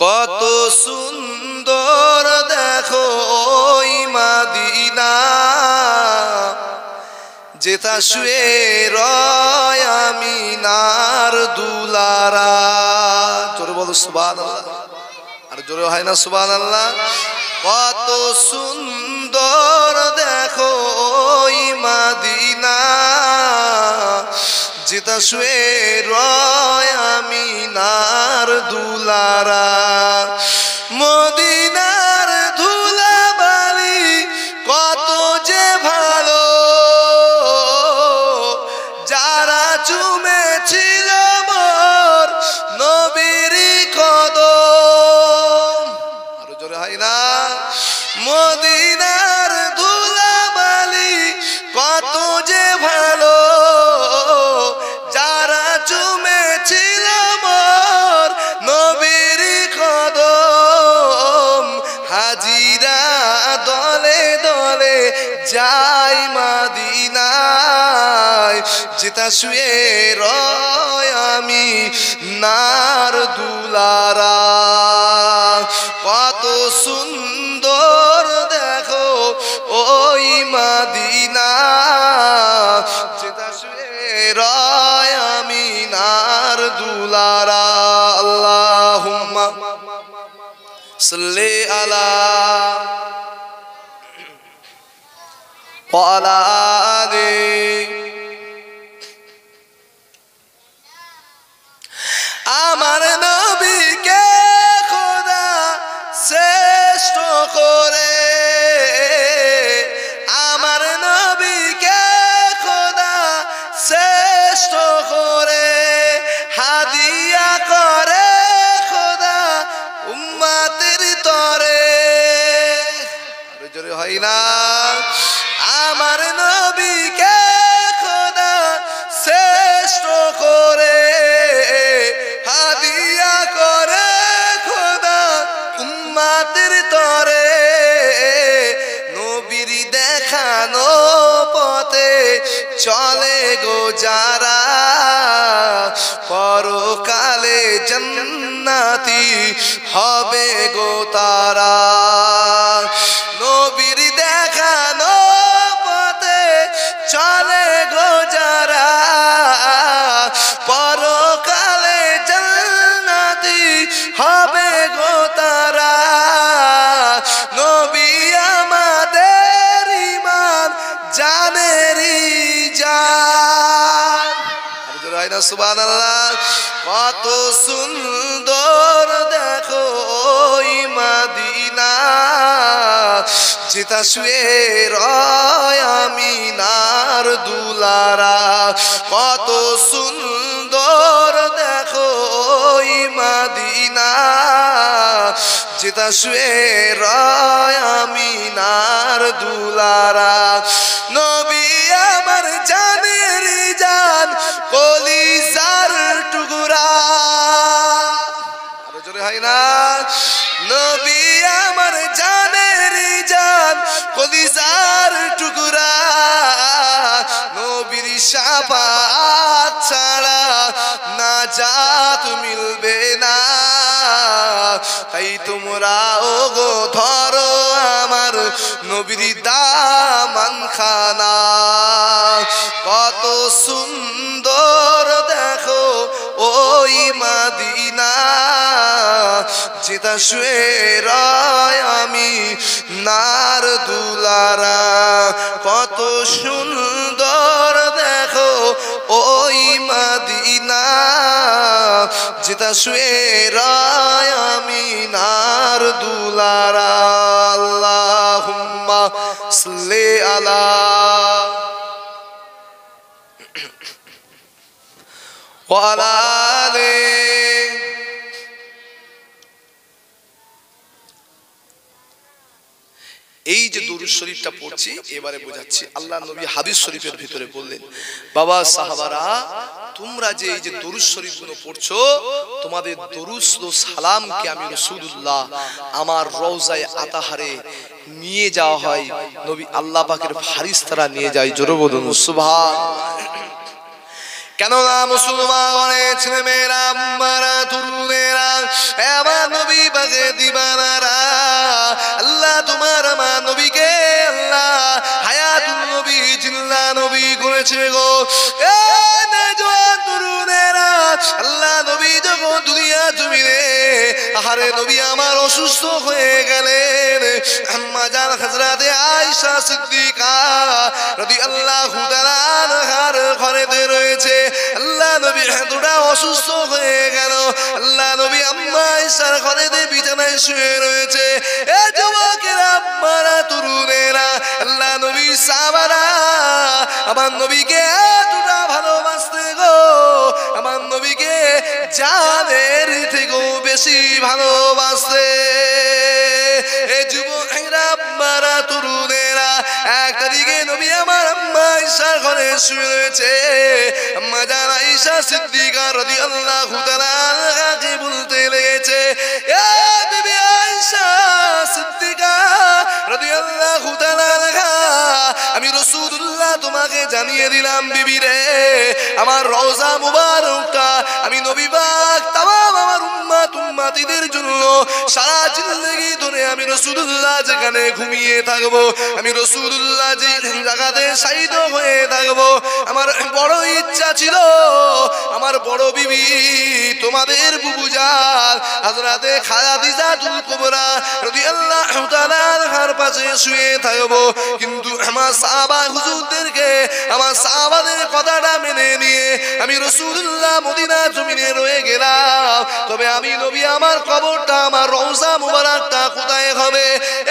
কত সুন্দর দেখো ওই মদিনা, যেথা শুয়ে রয় আমিনার দুলারা। জোরে বলো সুবহানাল্লাহ, আর জোরে হয় না সুবহানাল্লাহ। কত সুন্দর দেখো ওই মদিনা, যেথা শুয়ে রয় আমিনার দুলারা। মদিনার ধুলাবালি কত যে ভালো, যারা চুমেছিল মোর নবীর কদম। আরো জোরে হয় না। মদিনার ধুলাবালি কত যে ভালো, যারা চুমেছিল মোর নবীর কদম। হাজিরা দলে দলে যাই মদিনায়, যেথা শুয়ে রয় আমিনার দুলারা। কত সুন্দর দেখো ওই মদিনা, যেথা শুয়ে রয় আমিনার দুলারা। আল্লাহুম্মা সাল্লি আলা ওয়া আলা আলি। আমার নবীকে খোদা শ্রেষ্ঠ করে, আমার নবীকে খোদা শ্রেষ্ঠ করে হাদিয়া করে খোদা উম্মতের তরে। জোরে হয় না। আমার নবীকে খোদা শ্রেষ্ঠ করে হাদিয়া করে খোদা উম্মতের তরে। নবীর দেখানো পথে চলে গো যারা, পরকালে জান্নাতি হবে গো তারা। নবীর দেখানো পথে চলে গো যারা, পরকালে জান্নাতি হবে গো তারা। নবী আমাদের ঈমান জানেরই জান। সুবহানাল্লাহ। কত সুন্দর দেখো ওই মদিনা, যেথা শুয়ে রয় আমিনার দুলারা। কত সুন্দর দেখো ওই মদিনা, যেথা শুয়ে রয় আমিনার দুলারা। নবী আমার জানের জান, কলিজার টুকরা। আরো জোরে হয় না। নবী আমার জানের জান, কলিজার টুকরা। নবীর শাফাআত ছাড়া নাজাত মিলবে না, তাই তোমরা ওগো ধরো আমার নবীর দামান খানা। কত সুন্দর দেখো ওই মদিনা, যেথা শুয়ে রয় আমিনার দুলারা। কত সুন্দর দেখো ওই মদিনা, যেথা শুয়ে রয় আমিনার দুলারা। আল্লাহুম্মা সাল্লি আলা ওয়া আলা আলি। এই যে দুরূদ শরীফটা পড়ছি এবারে বোঝাচ্ছি। আল্লাহ নবী হাদিস শরীফের ভিতরে বললেন, বাবা সাহাবারা, তোমরা যে এই যে দুরূদ শরীফগুলো পড়ছো, তোমাদের দুরূদ ও সালামকে আমি রাসূলুল্লাহ আমার রওজায়ে আতাহারে নিয়ে যাওয়া হয়, নবী আল্লাহ পাকের ফারিস্তারা নিয়ে যায়। জোরে বলুন সুবহানাল্লাহ। কেননা মুসলমানের ছেলে মেয়েরা, আম্মারা, তরুণেরা, আমার নবী বাগে দিবানারা আল্লাহ তোমার আমার নবীকে আল্লাহ হায়াতুন নবী জিল্লা নবী করেছে গো। এ নওজোয়ান তরুণেরা আল্লাহ নবী যখন দুনিয়া জমিনে আহারে নবী আমার অসুস্থ হয়ে গেলেন, আম্মা জান হযরতে আয়েশা সিদ্দিকা রাদিয়াল্লাহু তাআলা আনহার ঘরেতে রয়েছে। আল্লাহ নবী এতটা অসুস্থ হয়ে গেল, আল্লাহ নবী আম্মা আয়েশার ঘরেতে বিছানায় শুয়ে রয়েছে। এ যুবকেরা আম্মারা তরুণেরা আল্লাহ নবী সাহাবারা আমার নবীকে এতটা ভালোবাসতে গো, আমার নবীকে জানের থেকেও বেশি ভালোবাসতে। এ যুবকেরা আম্মারা তরুণেরা একটা দিকে নবী আমার আম্মা আয়েশার ঘরে শুয়ে রয়েছে, আম্মা জান আয়েশা সিদ্দিকা রাদিয়াল্লাহু তাআলা আনহাকে বলতে লেগেছে, এ বিবি আয়েশা সিদ্দিকা রাদিয়াল্লাহু তাআলা আনহা আমি রাসূলুল্লাহ তোমাকে জানিয়ে দিলাম বিবি রে, আমার রওজা মুবারকটা আমি নবী পাক তামাম আমার উম্মতিদের জন্য সারা জিন্দেগি ধরে আমি রাসূলুল্লাহ যেখানে ঘুমিয়ে থাকবো, আমি রাসূলুল্লাহ যে জায়গাতে শায়িত হয়ে থাকবো, আমার বড় ইচ্ছা ছিল আমার বড় বিবি তোমাদের বুবুজান হযরতে খাদিজাতুল কুবরা রাদিয়াল্লাহু তাআলা আনহার পাশে শুয়ে থাকবো। কিন্তু আমার সাহাবা হুজুরদেরকে আমার সাহাবাদের কথাটা মেনে নিয়ে আমি রাসূলুল্লাহ মদিনা জমিনে রয়ে গেলাম, তবে আমি নবী আমার কবরটা আমার রওজা মুবারকটা কোথায় হবে?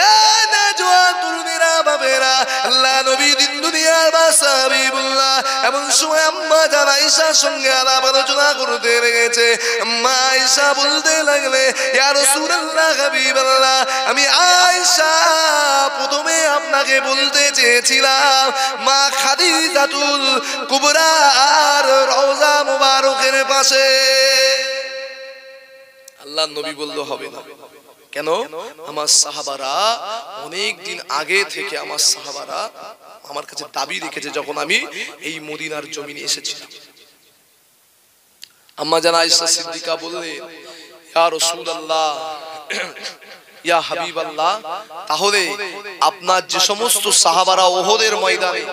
এ নওজোয়ান তরুণীরা বাবেরা আল্লাহ নবী দিন দুনিয়ার বাদশা হাবিবুল্লাহ এমন সময় আম্মা জান আয়েশার সঙ্গে আলাপ আলোচনা করতে লেগেছে। আম্মা আয়েশা বলতে লাগলে, ইয়া রাসূলুল্লাহ হাবিবাল্লাহ আমি আয়েশা প্রথমে আপনাকে বলতে চেয়েছিলাম মা খাদিজাতুল কুবরার রওজা মুবারকের পাশে। আল্লাহ নবী বলল হবে না। কেন? আমার সাহাবারা অনেক দিন আগে থেকে আমার সাহাবারা আমার কাছে দাবি রেখেছে যখন আমি এই মদিনার জমিনে এসেছিলাম। আম্মা জান আয়েশা সিদ্দিকা বললেন, ইয়া রাসূলুল্লাহ ইয়া হাবিবাল্লাহ তাহলে আপনার যে সমস্ত সাহাবারা ওহদের ময়দানে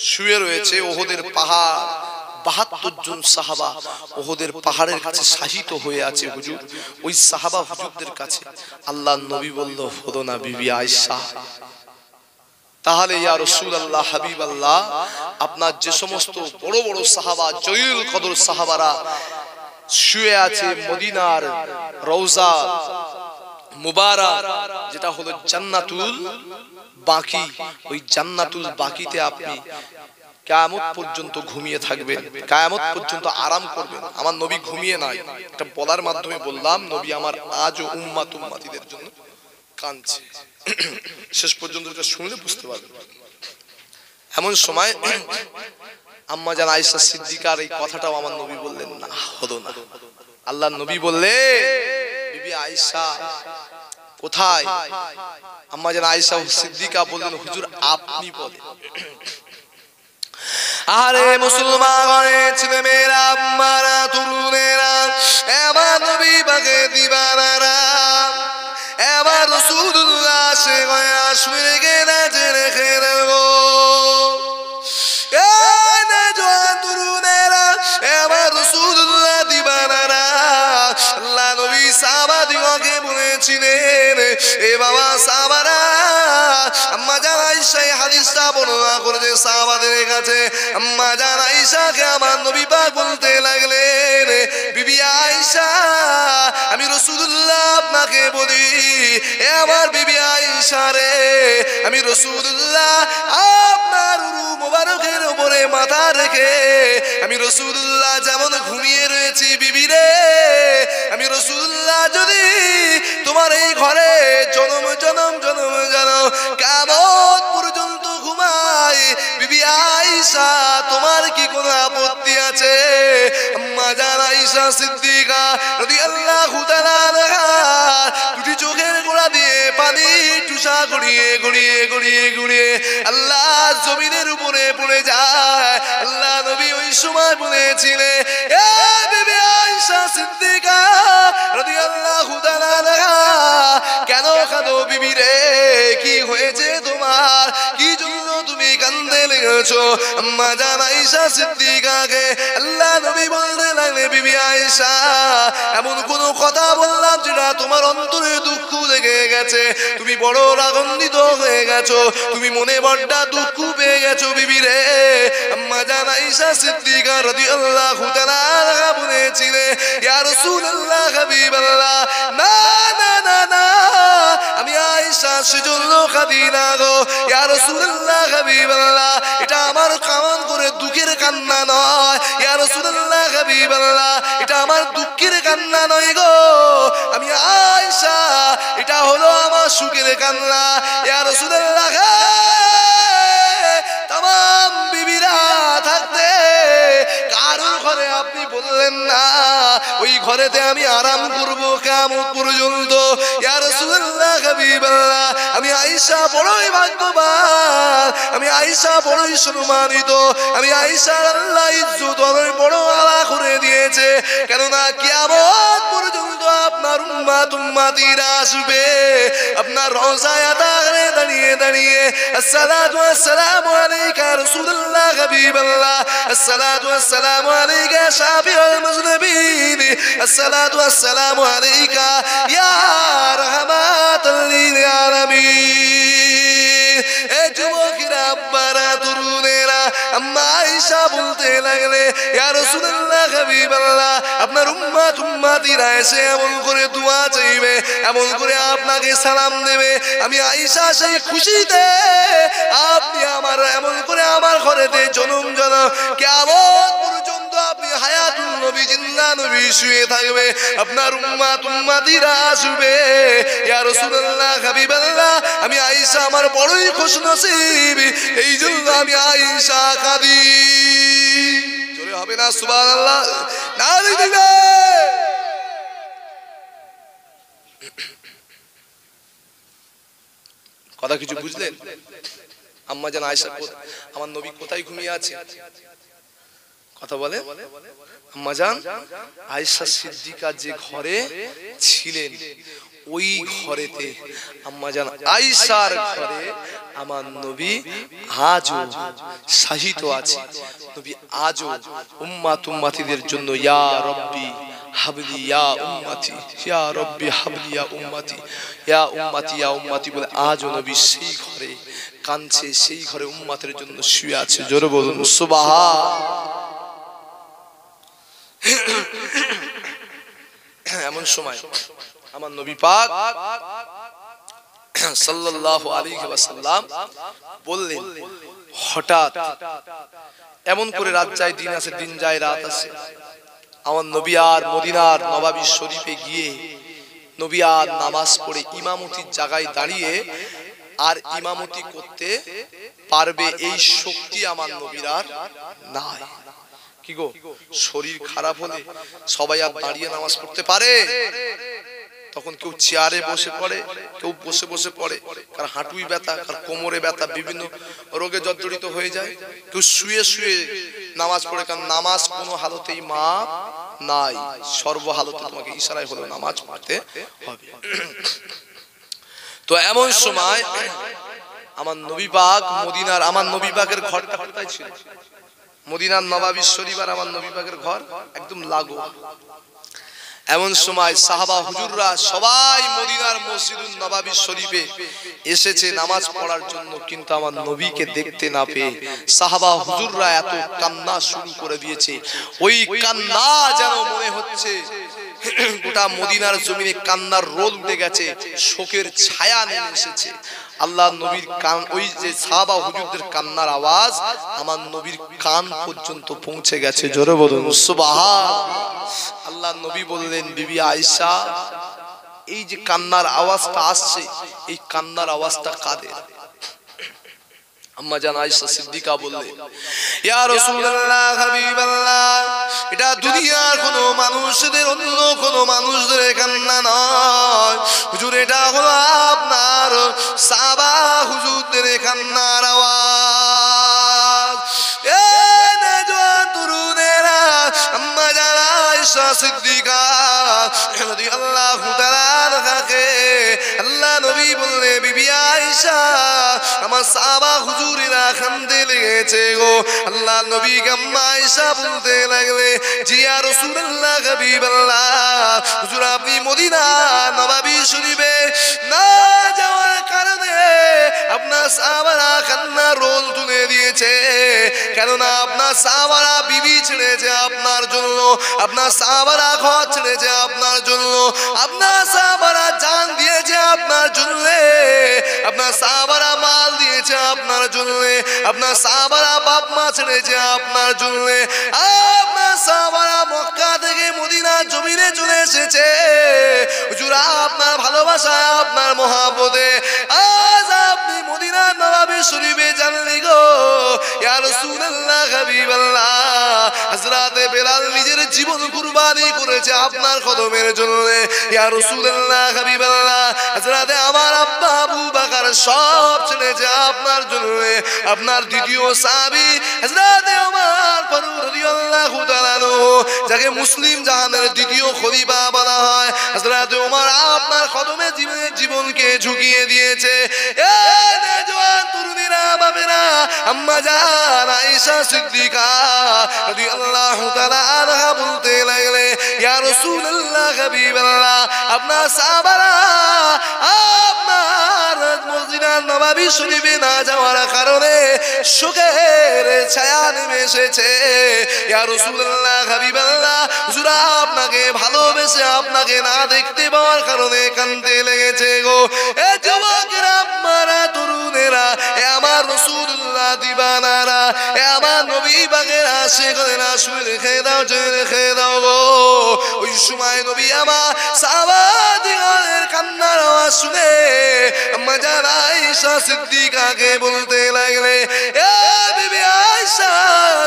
শুয়ে রয়েছে, ওহদের পাহাড় ৭২ জন সাহাবা ওহদের পাহাড়ের কাছে শাহিত হয়ে আছে হুজুর, ওই সাহাবা হুজুরদের কাছে আল্লাহর নবী বলল হলো না বিবি আয়েশা। তাহলে ইয়া রাসূলুল্লাহ হাবিবাল্লাহ আপনার যে সমস্ত বড় বড় সাহাবা জলিল কদর সাহাবারা শুয়ে আছে মদিনার রওজা মুবারক যেটা হলো জান্নাতুল বাকি, ওই জান্নাতুল বাকিতে আপনি কিয়ামত পর্যন্ত ঘুমিয়ে থাকবেন, কিয়ামত পর্যন্ত আরাম করবেন। আমার নবী ঘুমিয়ে নাই, এটা বলার মাধ্যমে বললাম নবী আমার আজও উম্মতিদের জন্য কাঁদছে। শেষ পর্যন্ত এটা শুনলে বুঝতে পারবেন। এমন সময় আম্মা জান আয়েশা সিদ্দিকার এই কথাটাও আমার নবী বললেন না, হলো না। আল্লাহর নবী বললেন, বিবি আয়েশা কোথায়? আম্মা জান আয়েশা সিদ্দিকা বললেন, হুজুর আপনি বলেন। আরে মুসলমানের ছেলে মেয়েরা আম্মারা তরুণেরা এবার নবী পাকে দিবানারা এবার রাসূলুল্লাহ সে গয়া শুয়ে গেলে রেখে দেব। এ নওজোয়ান তরুণেরা এবার রাসূলুল্লাহ দিবানারা আল্লাহ নবী সাহাবাদিগকে বলেছিলেন, এ বাবা সাহাবারা আম্মা জান আয়েশা এই হাদিসটা বর্ণনা করেছে সাহাবাদের কাছে। আম্মা জান আয়েশাকে আমার নবী পাক বলতে লাগলেন, বিবি আয়েশা আমি রাসূলুল্লাহ আপনাকে বলি, এ আমার বিবি আয়েশা রে আমি রাসূলুল্লাহ আপনার উরু মোবারকের উপরে মাথা রেখে আমি রাসূলুল্লাহ যেমন ঘুমিয়ে রয়েছি বিবি রে, আমি রাসূলুল্লাহ যদি তোমার এই ঘরে জনম জনম জনম জনম কিয়ামত পর্যন্ত ঘুমাই বিবি আয়েশা তোমার কি কোনো আপত্তি আছে? আম্মা জান আয়েশা সিদ্দিকা রাদিয়াল্লাহু তাআলা আনহা দুটি চোখের গোড়া দিয়ে পানি টুসা গড়িয়ে গড়িয়ে গড়িয়ে গড়িয়ে আল্লাহ জমিনের উপরে পড়ে যায়। আল্লাহ নবী ওই সময় বলেছিলেন, এ বিবি আয়েশা সিদ্দিকা রাদিয়াল্লাহু তাআলা বিবি রে কি হয়েছে তোমার, কি জন্য তুমি কান্দে লেগেছো? আম্মা জান আয়েশা সিদ্দিকাকে আল্লাহ নবী বলতে লাগলে, বিবি আয়েশা এমন কোন কথা বললাম যেটা তোমার অন্তরে দুঃখ লেগে গেছে, তুমি বড় রাগান্বিত হয়ে গেছো, তুমি মনে বড্ড দুঃখ পেয়ে গেছো বিবি রে? আম্মা জান আয়েশা সিদ্দিকা রাদিয়াল্লাহু তাআলা বলেছিলেন, ইয়া রাসূলুল্লাহ হাবিবাল্লাহ, না না না না, আমি আয়েশা সেজন্য কাঁদি না গো ইয়া রাসূলুল্লাহ হাবিবাল্লাহ, এটা আমার কামান করে দুঃখের কান্না নয় ইয়া রাসূলুল্লাহ হাবিবাল্লাহ, এটা আমার দুঃখের কান্না নয় গো, আমি আয়েশা এটা হলো আমার সুখের কান্না ইয়া রাসূলুল্লাহ। তামাম বিবিরা থাকতে কারো ঘরে আপনি বললেন না ওই ঘরেতে আমি আরাম করব কিয়ামত পর্যন্ত ইয়া রাসূলুল্লাহ হাবিবাল্লাহ, আমি আয়েশা বড়ই ভাগ্যবান, আমি আয়েশা বড়ই সম্মানিত, আমি আয়েশা আল্লাহ ইজ্জত অনেক বড় আলা করে দিয়েছে, কেননা কিয়ামত পর্যন্ত আপনার উম্মত উম্মতিরা আসবে আপনার রওজায় আতারে দাঁড়িয়ে দাঁড়িয়ে আসসালাতু ওয়াসসালামু আলাইকা রাসূলুল্লাহ হাবিবাল্লাহ, আসসালাতু ওয়াসসালামু আলাইকা শাফিউল মুজনিবিন, আসসালাতু ওয়াসসালামু আলাইকা ইয়া রাহমাতাল লিল আলামিন। এ যুবকেরা, আব্বারা, তরুণেরা, আম্মা আয়েশা বলতে লাগলে, ইয়া রাসূলুল্লাহ হাবিবাল্লাহ, আপনার উম্মত উম্মতিরা এসে এমন করে দোয়া চাইবে, এমন করে আপনাকে সালাম দেবে, আমি আয়েশা সেই খুশিতে আপনি আমার এমন করে আমার ঘরেতে জনম জনম কিয়ামত পর্যন্ত আপনি হায়াতুল নবী জিন্দা নবী শুয়ে থাকবে, আপনার উম্মত উম্মতিরা আসবে ইয়া রাসূলুল্লাহ হাবিবাল্লাহ, আমি আয়েশা আমার বড়ই খুশনসিব, এই জন্য আমি আয়েশা কাঁদি। জোরে হবে না সুবহানাল্লাহ? নারে দিবে। কথা কিছু বুঝলেন? আম্মা জান আয়েশা আমার নবী কোথায় ঘুমিয়ে আছে? কথা বলে আম্মা জান আয়েশা সিদ্দিকা যে ঘরে ছিলেন ওই ঘরেতে আম্মা জান আয়েশার ঘরে আমার নবী আজও শাহিত আছে। নবী আজও উম্মাত উম্মাতিদের জন্য ইয়া রব্বি হাবলি ইয়া উম্মতি, ইয়া রব্বি হাবলি ইয়া উম্মতি, ইয়া উম্মতি ইয়া উম্মতি বলে আজও নবী সেই ঘরে কাঁদছে, সেই ঘরে উম্মতের জন্য শুয়ে আছে। জোরে বলুন সুবহান। এমন সময় আমার নবী পাক সাল্লাল্লাহু আলাইহি ওয়াসাল্লাম বললেন, হঠাৎ এমন করে রাত যায় দিন আসে, দিন যায় রাত আসে, আমার নবী আর মদিনার নবাবী শরীফে গিয়ে নবী আর নামাজ পড়ে ইমামতির জায়গায় দাঁড়িয়ে আর ইমামতি করতে পারবে এই শক্তি আমার নবীর আর নাই। কি গো, শরীর খারাপ হলে সবাই আর দাঁড়িয়ে নামাজ পড়তে পারে? তখন কেউ চেয়ারে বসে পড়ে, কেউ বসে বসে পড়ে, কার হাঁটুই ব্যথা, কার কোমরে ব্যথা, বিভিন্ন রোগে জর্জরিত হয়ে যায়, কেউ শুয়ে শুয়ে নামাজ পড়ে, কারণ নামাজ কোনো হালতেই মাপ নাই, সর্বহালতে তোমাকে ইশারায় হলো নামাজ পড়তে হবে। তো এমন সময় আমার নবী পাক মদিনার, আমার নবী পাকের ঘরটা কোথায় ছিল? মদিনার নবাবী শরীফ আর আমার নবী পাকের ঘর একদম লাগো। এমন সময় সাহাবা হুজুররা সবাই মদিনার মসজিদুন নবাবী শরীফে এসেছে নামাজ পড়ার জন্য, কিন্তু আমার নবীকে দেখতে না পেয়ে সাহাবা হুজুররা এত কান্না শুরু করে দিয়েছে, ওই কান্না যেন মনে হচ্ছে গোটা মদিনার জমিনে কান্নার রোল উঠে গেছে, শোকের ছায়া নেমে এসেছে। আল্লাহ নবীর কান, ওই যে সাহাবা হুজুরদের কান্নার আওয়াজ আমার নবীর কান পর্যন্ত পৌঁছে গেছে। জোরে বলুন সুবহান। আল্লাহ নবী বললেন, বিবি আয়েশা, এই যে কান্নার আওয়াজটা আসছে, এই কান্নার আওয়াজটা কাদের? আম্মা জান আয়েশা সিদ্দিকা বললেন, ইয়া রাসূলুল্লাহ হাবিবাল্লাহ, এটা দুনিয়ার কোনো মানুষদের, অন্য কোনো মানুষদের কান্না নয় হুজুর, এটা হলো আপনার সাহাবা হুজুরদের কান্নার আওয়াজ। এ নওজোয়ান তরুণেরা, আম্মা জান আয়েশা সিদ্দিকা রাদিয়াল্লাহু তাআলা আনহাকে আল্লাহ নবী বললে বিবি আয়েশা আমার সাহাবা হুজুরেরা কাঁদতে লেগেছে গো। আল্লাহ নবী আম্মা আয়েশা বলতে লাগলে জি ইয়া রাসূলুল্লাহ হাবিবাল্লাহ হুজুর আপনি মদিনা নববী শরীফে না যাওয়ার কারণে আপনার সাহাবারা কান্না রোল তুলে দিয়েছে, কেননা আপনার সাহাবারা বিবি ছেড়েছে আপনার জন্য, আপনার সাহাবারা ঘর ছেড়েছে আপনার জন্য, আপনার সাহাবারা জান দিয়েছে আপনার জন্য, আপনার সাহাবারা মাল দিয়েছে আপনার জন্য, আপনার সাহাবারা বাপ মা ছেড়েছে আপনার জন্য, আপনার সাহাবারা মক্কা থেকে মদিনা জমিনে চলে এসেছে হুজুর আপনার ভালোবাসায় আপনার মহব্বতে আজ আপনি মদিনা নববী শরীফে জানলি গো ইয়া রাসূলুল্লাহ হাবিবাল্লাহ হযরত বেলাল নিজের জীবন কুরবানি করেছে আপনার কদমের জন্য ইয়া রাসূলুল্লাহ হাবিবাল্লাহ হযরত আমার আব্বা আবু বকর সব ছেড়েছে আপনার জন্য, আপনার দ্বিতীয় সাহাবী হযরত ওমর ফারুক রাদিয়াল্লাহু তাআলা আনহু যাকে মুসলিম জাহানের দ্বিতীয় খলিফা বলা হয় হযরত ওমর আপনার কদমে জীবনকে ঝুঁকিয়ে দিয়েছে। এই নওজোয়ান তরুণীরা বাবেরা আম্মা জান আয়েশা সিদ্দিকা রাদিয়াল্লাহু তাআলা আনহা বলতে লাগলে ইয়া রাসূলুল্লাহ হাবিবাল্লাহ আপনার সাহাবারা আপনার মদিনা নববী শরীফে না যাওয়ার কারণে শোকের ছায়া নেমে এসেছে ইয়া রাসূলুল্লাহ হাবিবাল্লাহ হুজুর আপনাকে ভালোবেসে আপনাকে না দেখতে পাওয়ার কারণে কাঁদতে লেগেছে গো। এ যুবকেরা আপনারা তরুণেরা এ আমার রাসূলুল্লাহ দিবানারা এ আমার নবী পাকের আশিকরা শুনে রেখে দাও জেনে রেখে দাও গো। ওই সময় নবী আমার সাহাবাদের কান্নার আওয়াজ শুনে আম্মা জান আয়েশা সিদ্দিকাকে বলতে লাগলে এ বিবি আয়েশা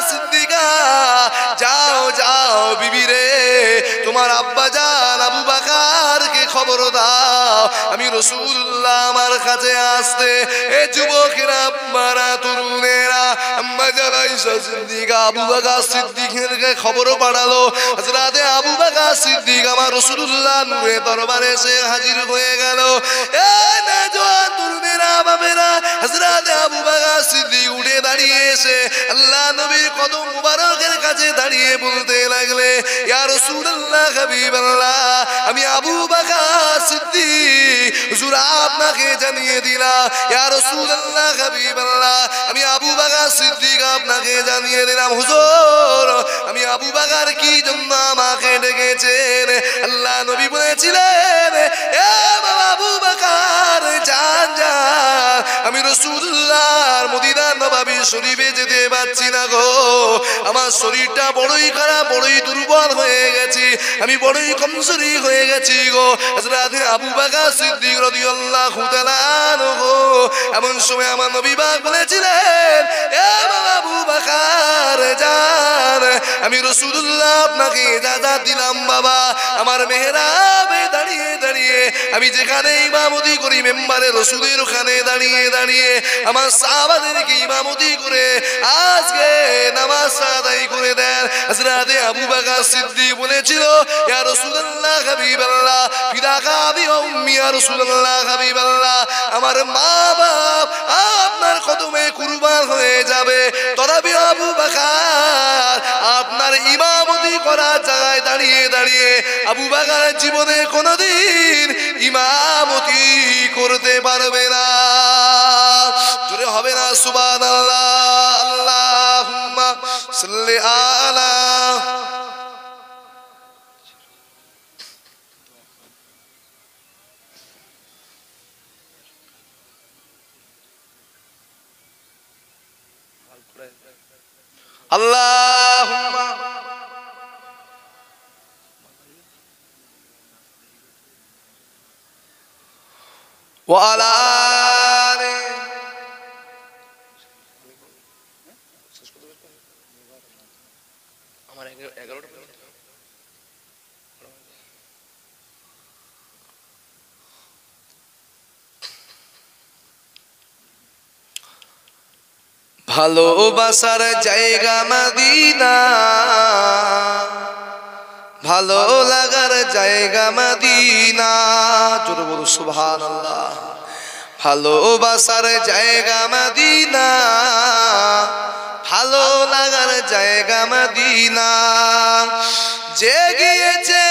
সিদ্দিকা যাও যাও বিবি রে তোমার আব্বা জান আবু বকরকে খবর দাও আমি রাসূলুল্লাহ আমার কাছে আসতে। এ যুবকেরা আপনারা তরুণেরা আম্মা জান আয়েশা সিদ্দিকা আবু বকর সিদ্দিকের খবর পাঠালো হযরত আবু বকর সিদ্দিক আমার রাসূলুল্লাহ নূরের দরবারে এসে হাজির হয়ে গেল। এ নওজোয়ান তরুণেরা বাবেরা হযরত আবু বকর সিদ্দিক উঠে দাঁড়িয়ে এসে আল্লাহ নবীর কদম মুবারকের কাছে দাঁড়িয়ে বলতে লাগলে ইয়া রাসূলুল্লাহ হাবিবাল্লাহ আমি আবু বকর সিদ্দিক হুজুর আপনাকে জানিয়ে দিলাম ইয়া রাসূলুল্লাহ হাবিবাল্লাহ আমি আবু বকর সিদ্দিক আপনাকে জানিয়ে দিলাম হুজুর আমি আবু বকর কি জন্য আমাকে ডেকেছেন। আল্লাহ নবী বলেছিলেন এ বাবা আবু বকর জান জান আমি রাসূলুল্লাহর মদিনা নববী শরীফে যেতে পারছি না গো, আমার শরীরটা বড়ই খারাপ বড়ই দুর্বল হয়ে গেছি, আমি বড়ই কমজোরি হয়ে গেছি গো। হযরত আবু বকর সিদ্দিক রাদিয়াল্লাহু তাআলা আনহু এমন সময় আমার নবী পাক বলেছিলেন এ বাবা আবু বকর জান আমি রাসূলুল্লাহ আপনাকে ইজাজত দিলাম বাবা আমার মেহরাবে দাঁড়িয়ে দাঁড়িয়ে আমি যেখানে ইমামতি করি মেম্বারে রাসূলের ওখানে দাঁড়িয়ে দাঁড়িয়ে আমার সাহাবাদেরকে ইমামতি করে আজকে নামাজ আদায় করে দেন। হযরত আবু বকর সিদ্দিক বলেছিল ইয়া রাসূলুল্লাহ হাবিবাল্লাহ ফিদাকা আবি ওয়া উম্মি ইয়া রাসূলুল্লাহ হাবিবাল্লাহ আমার মা বাপ আপনার কদমে কুরবান হয়ে যাবে, তথাপি আবু বকর আপনার ইমামতি করার জায়গায় দাঁড়িয়ে দাঁড়িয়ে আবু বকর জীবনে কোনোদিন ইমামতি করতে পারবে না। জোরে হবে না সুবহানাল্লাহ আল্লাহুম্মা সাল্লি আলা আল্লাহুম্মা ওয়া আলা আলি আমার 11টা ভালোবাসার জায়গা মদিনা ভালো লাগার জায়গা মদিনা জোরে বলো সুবহানাল্লাহ। ভালোবাসার জায়গা মদিনা, ভালো লাগার জায়গা মদিনা, যে গিয়েছে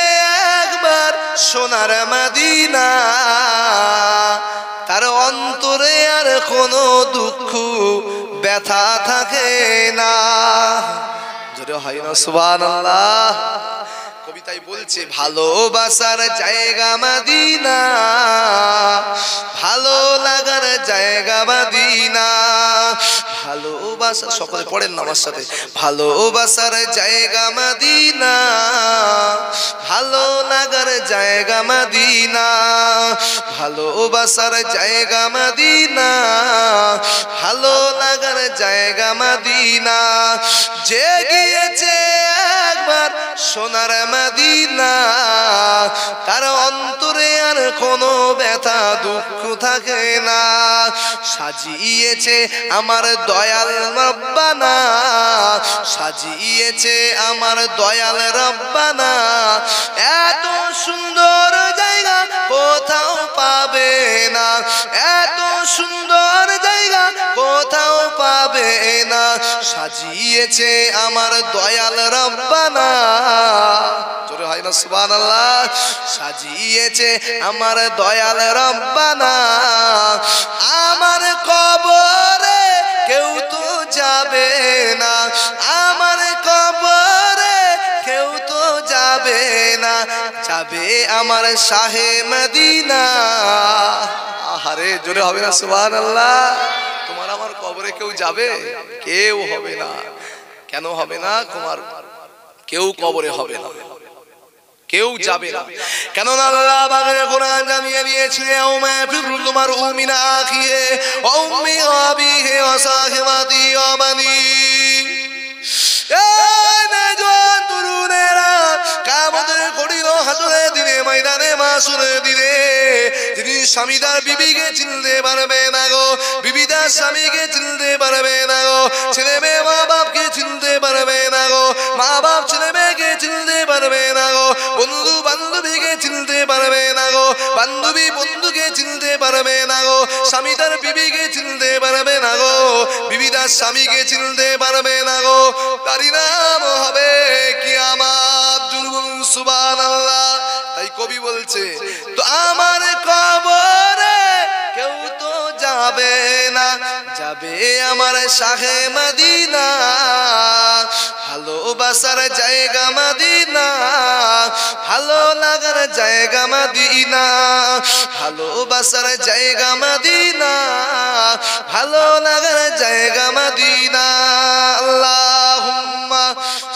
একবার সোনার মদিনা, তার অন্তরে আর কোনো দুঃখ ব্যথা থাকে না। জোরে হয় না সুবহানাল্লাহ। কবিতায় বলছে ভালোবাসার জায়গা মদিনা, ভালো লাগার জায়গা মদিনা, ভালোবাসা, সকলে পড়েন না আমার সাথে, ভালোবাসার জায়গা মদিনা, ভালো লাগার জায়গা মদিনা, ভালোবাসার জায়গা মদিনা, ভালো লাগার জায়গা মদিনা, যে গিয়েছে একবার সোনার মদিনা, তার অন্তরে আর কোনো ব্যথা দুঃখ থাকে না। সাজিয়েছে আমার দয়াল রব্বানা, সাজিয়েছে আমার দয়াল রব্বানা, এত সুন্দর জায়গা কোথাও পাবে না, এত সুন্দর জায়গা কোথাও পাবে না, সাজিয়েছে আমার দয়াল রব্বানা। জোরে হয় না সুবহানাল্লাহ। সাজিয়েছে আমার দয়াল রব্বানা, আমার কবরে কেউ তো যাবে না, আমার কবরে কেউ তো যাবে না, যাবে আমার শাহে মদিনা। আহারে জোরে হবে না সুবহানাল্লাহ। তোমার আমার কবরে কেউ যাবে? কেউ হবে না। কেন হবে না? তোমার কেউ কবরে হবে না, কেউ যাবে না। কেননা আল্লাহ পাকের কোরআন জানিয়ে দিয়েছে, ওমা ফিরু তোমার উমিনা আখিয়ে ও উম্মি আবিহি ওয়া সাহিবাতি ওয়া বানি। এই নওজোয়ান তরুণেরা, কিয়ামতের কঠিন হাসরের দিনে, ময়দানে মাশরের দিনে, যিনি স্বামী তার বিবিকে চিনতে পারবে না গো, বিবি তার স্বামীকে চিনতে পারবে না গো, ছেলে মেয়ে মা বাপকে চিনতে পারবে না গো, মা বাপ ছেলে মেয়েকে চিনতে পারবে না গো, বন্ধু বান্ধবীকে চিনতে পারবে না গো, বান্ধবী বন্ধুকে চিনতে পারবে না গো, স্বামী তার বিবিকে চিনতে পারবে না গো, বিবি তার স্বামীকে চিনতে পারবে না গো, তারই নাম হবে কিয়ামত। জুরবুল সুবহানাল্লাহ। তাই কবি বলছে, তো আমার কবরে কেউ তো যাবে না, যাবে আমার শাহে মদিনা, ভালোবাসার জায়গা মদিনা, ভালো লাগার জায়গা মদিনা, ভালোবাসার জায়গা মদিনা, ভালো লাগার জায়গা মদিনা। আল্লাহুম্মা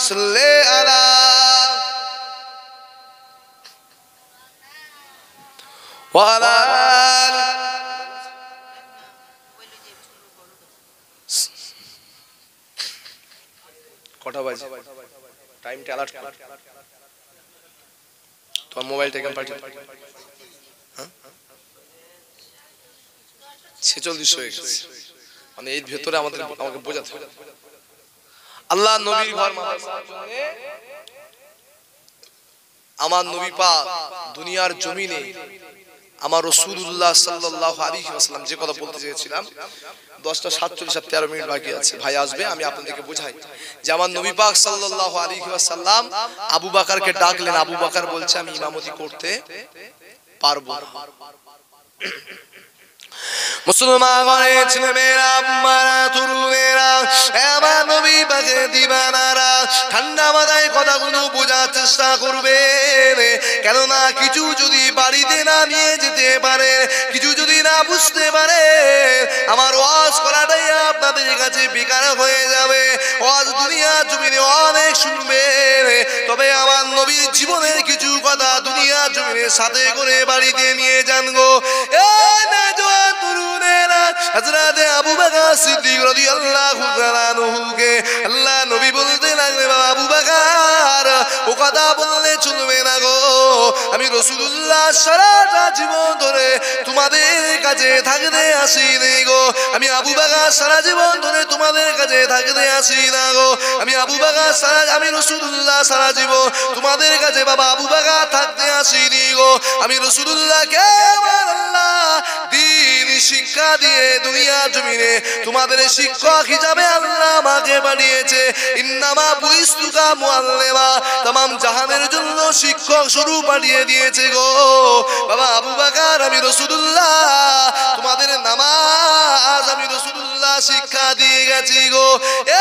সাল্লি আলা ওয়া আলা কটা বাজে? টাইমটা অ্যালার্ট কর। তোমার মোবাইলটা কেমন পাঠিয়ে? 46 হয়ে গেছে, মানে এর ভেতরে আমাকে বোঝাতে হবে। আল্লাহ নবীর ঘর মাদ্রাসার জন্য আমার নবী পাক দুনিয়ার জমিনে আমার রাসূলুল্লাহ সাল্লাল্লাহু আলাইহি ওয়াসাল্লাম, যে কথা বলতে চেয়েছিলাম 10:47 আর 13 মিনিট বাকি আছে, ভাই আসবে, আমি আপনাদেরকে বোঝাই যে আমার নবী পাক সাল্লাল্লাহু আলাইহি ওয়াসাল্লাম আবু বকরকে ডাকলেন। আবু বকর বলছে, আমি ইমামতি করতে পারবো না। মুসলমানের ছেলেমেয়েরা, আম্মারা, তরুণেরা, আমার নবী পাকের দিওয়ানারা, ঠান্ডা মাথায় কথাগুলো বোঝার চেষ্টা করবেন। কেননা কিছু যদি বাড়িতে না নিয়ে যেতে পারে, কিছু যদি না বুঝতে পারে, আমার ওয়াজ করাটাই আপনাদের কাছে বেকার হয়ে যাবে। ওয়াজ দুনিয়া জমিনে অনেক শুনবেন, তবে আমার নবীর জীবনের কিছু কথা দুনিয়া জমিনের সাথে করে বাড়িতে নিয়ে যান গো। এই নওজোয়ান তরুণেরা, হযরত আবু বকর সিদ্দিক রাদিয়াল্লাহু তাআলা আনহুকে আল্লাহ নবী বলতে লাগলেন, আবু বকর ও কথা বললে চলবে না গো, আমি রাসূলুল্লাহ সারাটা জীবন ধরে তোমাদের কাছে থাকতে আসিনি গো, আমি আবু বকর সারা জীবন ধরে তোমাদের কাছে থাকতে আসি না গো, আমি আবু বকর আমি রাসূলুল্লাহ সারা জীবন তোমাদের কাছে বাবা আবু বকর থাকতে আসিনি গো, আমি রাসূলুল্লাহকে শিক্ষা দিয়ে দুনিয়া জমিনে তোমাদের শিক্ষক হিসাবে আল্লাহ আমাকে পাঠিয়েছে। ইন্নামা বুইস্তুকা মুআল্লিমা, तमाम জাহানের জন্য শিক্ষক স্বরূপ পাঠিয়ে দিয়েছে গো বাবা আবু বকর। আমি রাসূলুল্লাহ তোমাদের নামাজ আমি রাসূলুল্লাহ শিক্ষা দিয়ে গেছি গো।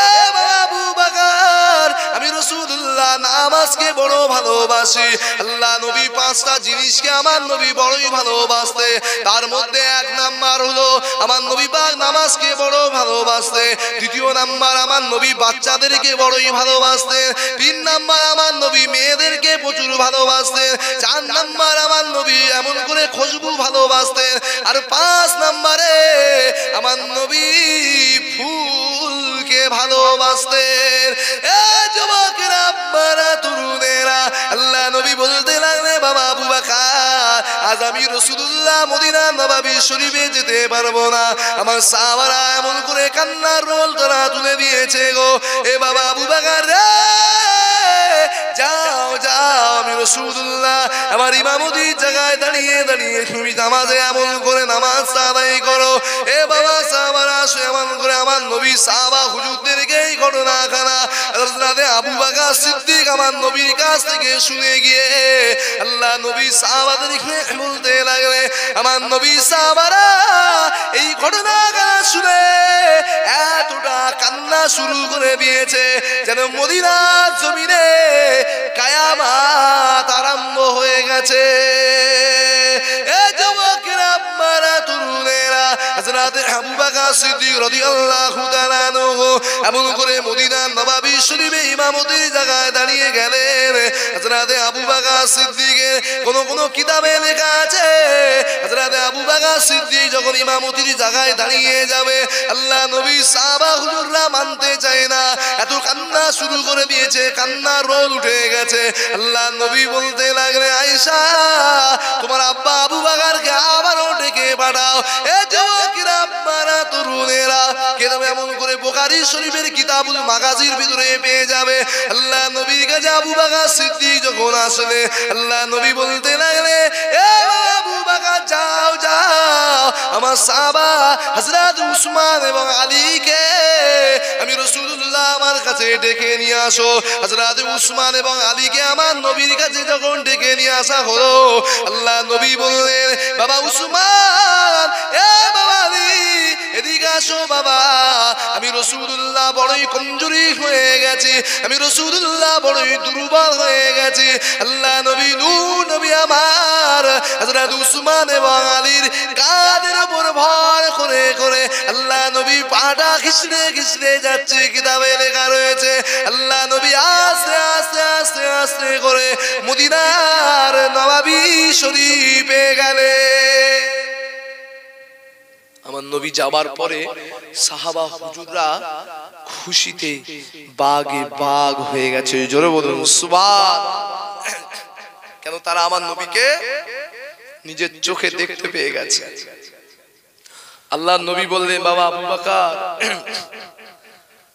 এ বাবা আবু বকর, আমি রাসূলুল্লাহ নামাজকে বড় ভালোবাসি। আল্লাহ নবী পাঁচটা জিনিসকে আমার নবী বড়ই ভালোবাসতে, তার মধ্যে এক নাম্বার হলো আমার নবী পাক নামাজকে বড় ভালোবাসতে। দ্বিতীয় নাম্বার আমার নবী বাচ্চাদেরকে বড়ই ভালোবাসতে। তিন নাম্বার আমার নবী মেয়েদেরকে প্রচুর ভালোবাসতে। চার নাম্বার আমার নবী এমন করে খুশবু ভালোবাসতেন। আর পাঁচ নাম্বারে আমার নবী ফুলকে ভালোবাসতেন। এ যুবকেরা আপনারা তরুণেরা, আল্লাহ নবী বলতে লাগলেন বাবা আবু বকর, আজ আমি রাসূলুল্লাহ মদিনা নববী শরীফে যেতে পারবো না। আমার সাহাবারা এমন করে কান্নার রোল তারা তুলে দিয়েছে গো। এ বাবা আবু বকর রে, যাও যাও, আমি রাসূলুল্লাহ আমার ইমামতির জায়গায় দাঁড়িয়ে দাঁড়িয়ে তুমি নামাজে এমন করে নামাজ আদায় করো। এ বাবা সাহাবারা এমন করে আমার নবী সাহাবা হুজুরদেরকে এই ঘটনাখানা হযরত আবু বকর সিদ্দিক আমার নবীর কাছ থেকে শুনে গিয়ে আল্লাহ নবী সাহাবাদেরকে বলতে লাগলেন, আমার নবী সাহাবারা এই ঘটনাখানা শুনে এতটা কান্না শুরু করে দিয়েছে যেন মদিনার জমিনে কিয়ামত আরম্ভ হয়ে গেছে। এ যুবকেরা আপনারা তরুণেরা, হযরত আবু বকর সিদ্দিক রাদিয়াল্লাহু তাআলা আনহু এমন করে মদিনার নববী শরীফে ইমামতির জায়গায় দাঁড়িয়ে গেলেন। হযরত আবু বকর সিদ্দিকের কোন কিতাবে লেখা আছে হযরত আবু বকর সিদ্দিক যখন ইমামতির জায়গায় দাঁড়িয়ে যাবে আল্লাহ নবী সাহাবা হুজুররা মানতে চায় না, এত কান্না শুরু করে দিয়েছে, কান্নার রোল উঠে গেছে। আল্লাহ নবী বলতে লাগলেন, আয়েশা তোমার আব্বা আবু বকরকে আবারও ডেকে পাঠাও। এ যুবকেরা আপনারা তরুণেরা, কেন এমন করে বুখারী শরীফের কিতাবুল মাগাজির ভিতরে পেয়ে যাবে। আল্লাহ নবীর কাছে আবু বকর সিদ্দিক যখন আসলে আল্লাহ নবী বলতে লাগলেন, এ আবু বকর যাও যাও, আমার সাহাবা হযরত উসমান এবং আলীকে আমি রাসূলুল্লাহ আমার কাছে ডেকে নিয়ে আসো। হযরত উসমান এবং আলীকে আমার নবীর কাছে যখন ডেকে নিয়ে আসা হলো আল্লাহ নবী বললেন, বাবা উসমান, এ বাবা আলী এদিকে আসো বাবা, আমি রাসূলুল্লাহ বড়ই কমজোরি হয়ে গেছি, আমি রাসূলুল্লাহ বড়ই দুর্বল হয়ে গেছি। আল্লাহ নবী নূর নবী আমার হযরত উসমান এবং আলীর কাঁধের উপর ভর করে করে আল্লাহ নবী পাটা খিসড়ে খিসড়ে যাচ্ছে। কিতাবে লেখা রয়েছে আল্লাহ নবী আস্তে আস্তে আস্তে আস্তে করে মদিনার নববী শরীফে গেলেন। আমার নবী যাবার পরে সাহাবা হুজুররা খুশিতে বাগে বাগ হয়ে গেছে। জোরে বলুন সুবহানাল্লাহ। কেন তারা আমার নবীকে নিজের চোখে দেখতে পেয়ে গেছে। আল্লাহ নবী বললেন, বাবা আবু বকর,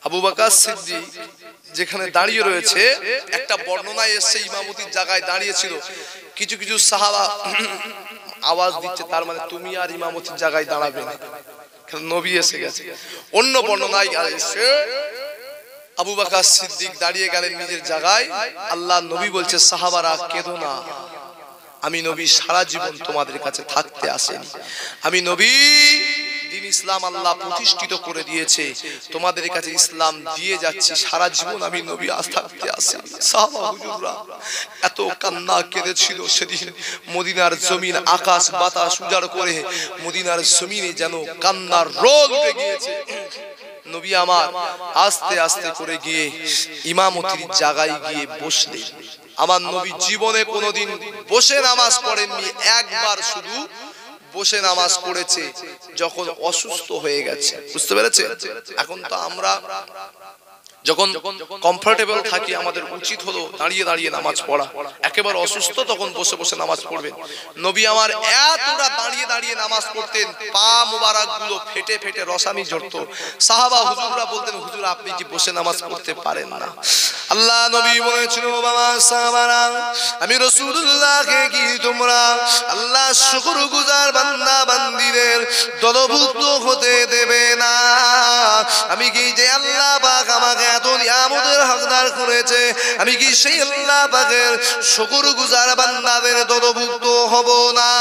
আবু বকর সিদ্দিক যেখানে দাঁড়িয়ে রয়েছে, একটা বর্ণনায় এসেছে ইমামতির জায়গায় দাঁড়িয়েছিল, কিছু কিছু সাহাবা আওয়াজ দিচ্ছে, তার মানে তুমি আর ইমামতির জায়গায় দাঁড়াবে না, কারণ নবী এসে গেছে। অন্য বর্ণনায় এসেছে আবু বকর সিদ্দিক দাঁড়িয়ে গেলেন নিজের জায়গায়। আল্লাহ নবী বলছে, সাহাবারা কেঁদো না, আমি নবী সারা জীবন তোমাদের কাছে থাকতে আসেনি, আমি নবী দিন ইসলাম আল্লাহ প্রতিষ্ঠিত করে দিয়েছে, তোমাদের কাছে ইসলাম দিয়ে যাচ্ছি, সারা জীবন আমি নবী আজ থাকতে আসেনি। সাহাবা হুজুররা এত কান্না কেঁদেছিল সেদিন, মদিনার জমিন আকাশ বাতাস উজাড় করে মদিনার জমিনে যেন কান্নার রোল উঠে গিয়েছে। নবী আমার আস্তে আস্তে করে গিয়ে ইমামতির জায়গায় গিয়ে বসলেন। আমার নবী জীবনে কোনোদিন বসে নামাজ পড়েননি, একবার শুধু বসে নামাজ পড়েছে যখন অসুস্থ হয়ে গেছে। বুঝতে পেরেছে? এখন তো আমরা যখন কমফোর্টেবল থাকি আমাদের উচিত হলো দাঁড়িয়ে দাঁড়িয়ে নামাজ পড়া। একেবারে অসুস্থ তখন বসে বসে নামাজ পড়বেন। নবী আমার এতটা দাঁড়িয়ে দাঁড়িয়ে নামাজ পড়তেন, পা মুবারক গুলো ফেটে ফেটে রসানি ঝরতো। সাহাবা হুজুররা বলতেন, হুজুর আপনি কি বসে নামাজ পড়তে পারেন না? আল্লাহ নবী বলেছিল, বাবা সাহাবারা, আমি রাসূলুল্লাহকে কি তোমরা আল্লাহ শুকরগুজার বান্দা বান্দীদের দলভুক্ত হতে দেবে না? আমি কি যে আল্লাহ পাক আমাকে এত নিয়ামতের হকদার করেছে, আমি কি সেই আল্লাহ পাকের শুকরগুজার বান্দাদের দলভুক্ত হব না?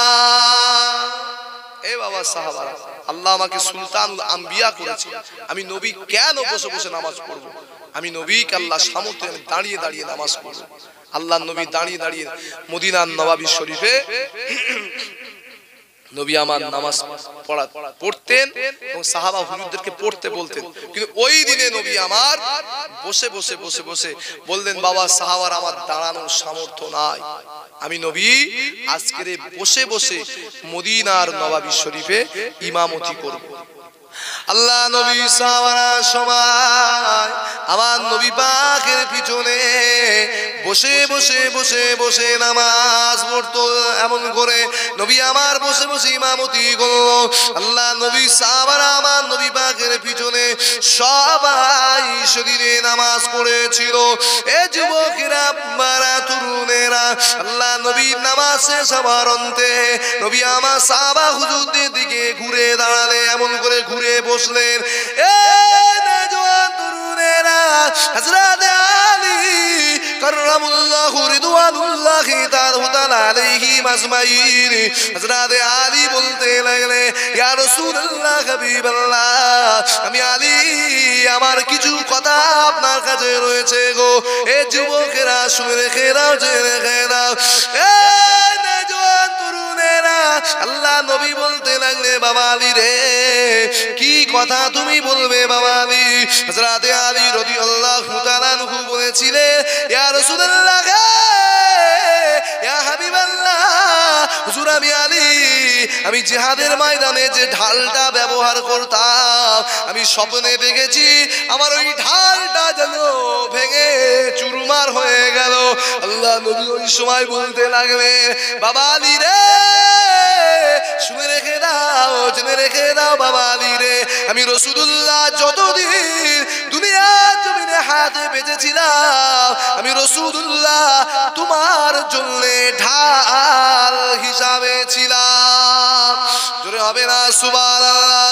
এ বাবা সাহাবারা, আল্লাহ আমাকে সুলতানুল আম্বিয়া করেছে, আমি নবী কেন বসে বসে নামাজ পড়ব? আমি নবীকে আল্লাহ সামর্থ্যে আমি দাঁড়িয়ে দাঁড়িয়ে নামাজ পড়ব। আল্লাহ নবী দাঁড়িয়ে দাঁড়িয়ে মদিনার নবাবী শরীফে নবী আমার নামাজ পড়তেন এবং সাহাবা হুজুরদেরকে পড়তে বলতেন। কিন্তু ওই দিনে নবী আমার বসে বসে বসে বসে বললেন, বাবা সাহাবার আমার দাঁড়ানোর সামর্থ্য নাই, আমি নবী আজকের বসে বসে মদিনার নবাবী শরীফে ইমামতি করব। আল্লাহ নবী সাহাবারা সময় আমার নবী পাকের পিছনে বসে বসে বসে বসে নামাজ পড়তো। এমন করে নবী আমার বসে বসে ইমামতি করলো। আল্লাহ নবী সাহাবারা আমার নবী পাকের পিছনে সবাই শরীরে নামাজ পড়েছিল। এ যুবকেরা, বারা তরুণেরা, আল্লাহ নবী নামাজ শেষ হওয়ার অন্তে নবী আমার সাহাবা হুজুরদের দিকে ঘুরে দাঁড়ালে, এমন করে ঘুরে বসলেন। এ নওজোয়ান তরুণেরা, হযরত আলী কাররামাল্লাহু রিদওয়ানুল্লাহি তাআলা আলাইহি আজমাইন, হযরত আলী বলতে লাগলে, ইয়া রাসূলুল্লাহ, হাবিবাল্লাহ, আমি আলী, আমার কিছু কথা আপনার কাছে রয়েছে গো। এ যুবকেরা শুনে রেখে দাও, জেনে রেখে দাও। এ নওজোয়ান তরুণেরা, আল্লাহ নবী বলতে লাগলে, বাবা আলী রে, কি কথা তুমি বলবে বাবা আলী? হযরত আলী রাদিয়াল্লাহু তাআলা আনহু বলেছিলেন, ইয়া রাসূলুল্লাহ, ইয়া হাবিবাল্লাহ, হুজুর আমি আলী, আমি জিহাদের ময়দানে যে ঢালটা ব্যবহার করতাম, আমি স্বপ্নে দেখেছি আমার ওই ঢালটা যেন ভেঙে চুরমার হয়ে গেল। আল্লাহ নবী ওই সময় বলতে লাগলেন, বাবা আলী রে, শুনে রেখে দাও, জেনে রেখে দাও বাবা আলী রে, আমি রাসূলুল্লাহ যতদিন দুনিয়ার জমিনে হাতে বেঁচেছিলাম, আমি রাসূলুল্লাহ তোমার জন্য ঢাল হিসাবে ছিলাম। জোরে হবে না সুবহানাল্লাহ?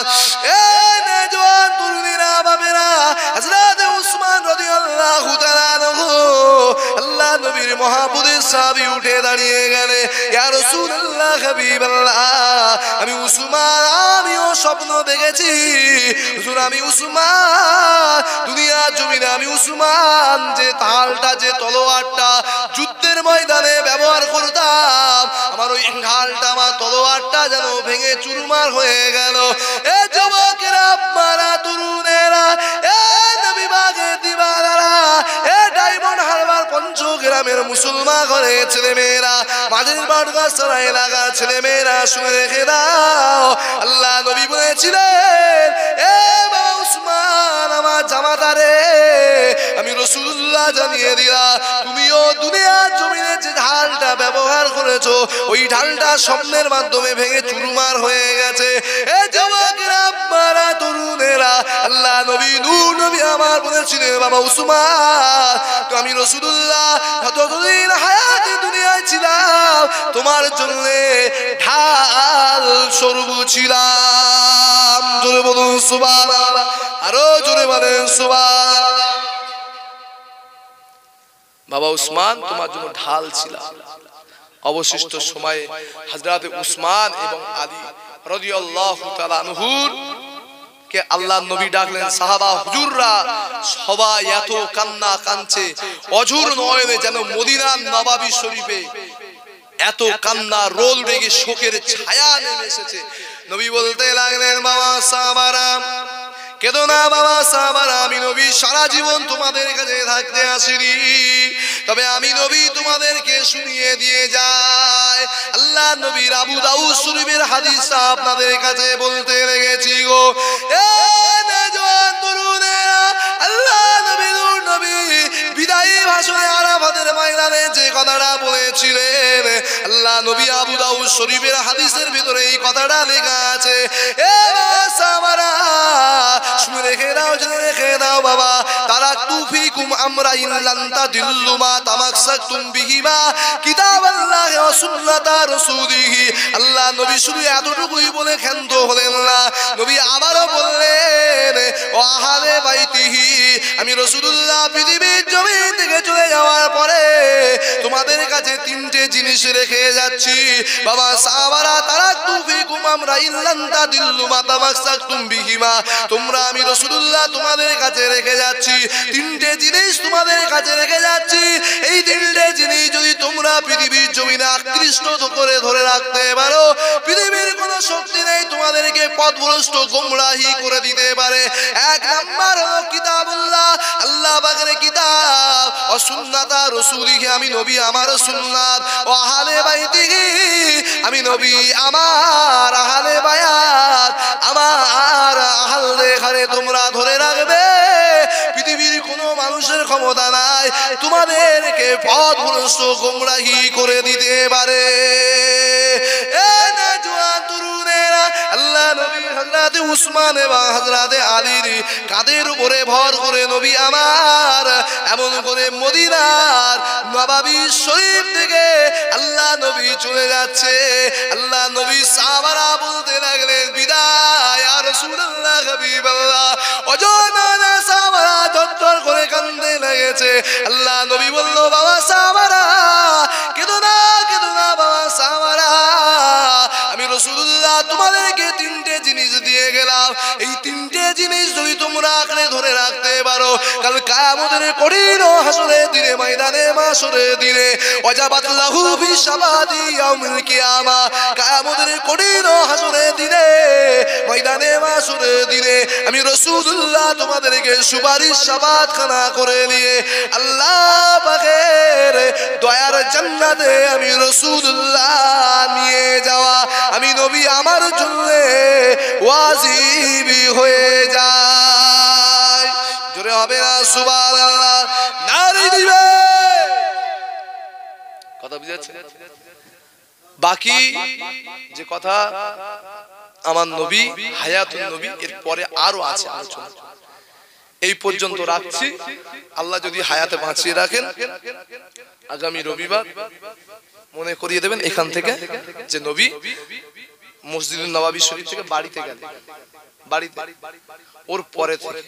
এ নওজোয়ান তরুণীরা, বাবেরা, হযরত উসমান রাদিয়াল্লাহু তাআলা আনহু, আল্লাহ নবীর মহাবুদের সাহাবী উঠে দাঁড়িয়ে গেলে, ইয়া রাসূলুল্লাহ, হাবিবাল্লাহ, আমি উসমান, আমিও স্বপ্ন দেখেছি হুজুর, আমি উসমান দুনিয়ার জমিনে, আমি উসমান যে ঢালটা, যে তলোয়ারটা যুদ্ধের ময়দানে ব্যবহার করতাম, আমার ওই ঢালটা, আমার তলোয়ারটা যেন ভেঙে চুরমার হয়ে গেল। এ যুবকেরা, বারা তরুণেরা, এ নবী পাকের দিওয়ানারা, এ ডায়মন্ড হারবার পঞ্চগ্রামের মুসলমান ঘরের ছেলেমেয়েরা, মাঝের বাড়গাছড়া এলাকার ছেলেমেয়েরা, শুনে রেখে দাও, আল্লাহ নবী বলেছিলেন, এ বাবা উসমান, আমার জামাতারে, আমি রাসূলুল্লাহ জানিয়ে দিলাম, তুমিও দুনিয়ার জমিনে যে ঢালটা ব্যবহার করেছো, ওই ঢালটা স্বপ্নের মাধ্যমে ভেঙে চুরমার হয়ে গেছে। এ যুবকেরা, বারা তরুণেরা, আল্লাহ নবী, নূর নবী আমার বলেছিলেন, বাবা উসমান, তো আমি রাসূলুল্লাহ যতদিন হায়াতে দুনিয়ায় ছিলাম, তোমার জন্য ঢাল স্বরূপ ছিলাম। জোরে বলুন সুবহানাল্লাহ, আরো জোরে বলেন সুবহানাল্লাহ। বাবা উসমান তোমার জন্য ঢাল ছিলাম। অবশিষ্ট সময়ে হযরত উসমান এবং আলী রাদিয়াল্লাহু তাআলা আনহুর কে আল্লাহ নবী ডাকলেন। সাহাবা হুজুররা সবাই এত কান্না কাঁদছে, অঝোর নয়নে যেন মদিনার নবাবী শরীফে এত কান্না রোল বেগে শোকের ছায়া নেমে এসেছে। নবী বলতে লাগলেন, বাবা সাহাবারা, কেঁদো না বাবা সাহাবারা, আমি নবী সারা জীবন তোমাদের কাছে থাকতে আসিনি, তবে আমি নবী তোমাদেরকে শুনিয়ে দিয়ে যাই। আল্লাহ নবীর আবু দাউদ শরীফের হাদিস আপনাদের কাছে বলতে লেগেছি গো। এ নওজোয়ান তরুণেরা, আল্লাহ নবী হাসরে আরাফাতের ময়দানে যে কথাটা বলেছিলেন, আল্লাহ নবী আবু দাউদ শরীফের হাদিসের ভিতরে এই কথাটা লেখা আছে। এ সাহাবারা শুনে রেখে দাও, জেনে রেখে দাও বাবা, তারাকতু ফিকুম আমরাইন লান তাদিল্লু মা তামাসসাকতুম বিহিমা কিতাবাল্লাহি ওয়া সুন্নাতা রাসূলিহি। আল্লাহ নবী শুধু এতটুকুই বলে ক্ষান্ত হলেন না, নবী আবারও বললেন, ও আহলে বাইতিহি, আমি রাসূলুল্লাহ পৃথিবীর জমিন থেকে চলে যাওয়ার পরে তোমাদের কাছে তিনটে জিনিস রেখে যাচ্ছি বাবা সাহাবারা। তারাকতু ফিকুম আমরাইন লান তাদিল্লু মা তামাসসাকতুম বিহিমা, তোমরা আমি রাসূলুল্লাহ তোমাদের কাছে রেখে যাচ্ছি তিনটে জিনিস তোমাদের কাছে রেখে যাচ্ছি। এই তিনটে জিনিস যদি তোমরা পৃথিবীর জমিনে আকৃষ্ট করে ধরে রাখতে পারো, পৃথিবীর কোনো শক্তি নেই তোমাদেরকে পথভ্রষ্ট গোমরাহি করে দিতে পারে। এক নাম্বার হলো কিতাবুল্লাহ, আল্লাহ পাকের কিতাব, ও সুন্নাতা রাসূলিহি, আমি নবী আমার সুন্নাত, ও আহলে বাইতিহি, আমি নবী আমার আহলে বায়াত, আমার আহলে ঘরে তোমরা ধরে রাখবে। পৃথিবীর কোনো মানুষের ক্ষমতা নাই তোমাদেরকে পথভ্রষ্ট গোমরাহি করে দিতে পারে। আল্লাহ নবী হযরত উসমান এবং হযরত আলীর কাঁধের উপরে ভর করে নবী আমার এমন করে মদিনার নববী শরীফ থেকে আল্লাহ নবী চলে যাচ্ছে। আল্লাহ নবী সাহাবারা বলতে লাগলেন, বিদায় ইয়া রাসূলুল্লাহ হাবিবাল্লাহ। অজনা সাহাবারা থরথর করে কাঁদতে লেগেছে। আল্লাহ নবী বলল, বাবা সাহাবারা কেঁদো না, কেঁদো না বাবা সাহাবারা, আমি রাসূলুল্লাহ তোমাদেরকে তিনটে জিনিস দিয়ে গেলাম। এই তিনটে জিনিস যদি তোমরা আঁকড়ে ধরে রাখতে পারো, কাল কিয়ামতের কঠিন হাসরের দিনে, ময়দানে মাশরের দিনে, ওয়াজাবাত লাহু ফি শাফাআতি ইয়াউমিল কিয়ামা, কিয়ামতের কঠিন হাসরের দিনে, ময়দানে মাশরের দিনে আমি রাসূলুল্লাহ তোমাদেরকে সুপারিশ শাফাআত খানা করে নিয়ে আল্লাহ পাকের দয়ার জান্নাতে আমি রাসূলুল্লাহ নিয়ে যাওয়া আমি নবী আমার জন্য ওয়াজিব হয়ে যায়। জোরে হবে না সুবহানাল্লাহ, নারী দিবে। কথা বুঝাচ্ছে? বাকি যে কথা আমার নবী হায়াতুন নবী, এর পরে আরো আছে আলোচনা, এই পর্যন্ত রাখছি। আল্লাহ যদি হায়াতে বাঁচিয়ে রাখেন, আগামী রবিবার মনে করিয়ে দেবেন এখান থেকে যে নবী মসজিদুল নববী শরীফ থেকে বাড়িতে গেলেন, বাড়িতে ওর পরে থেকে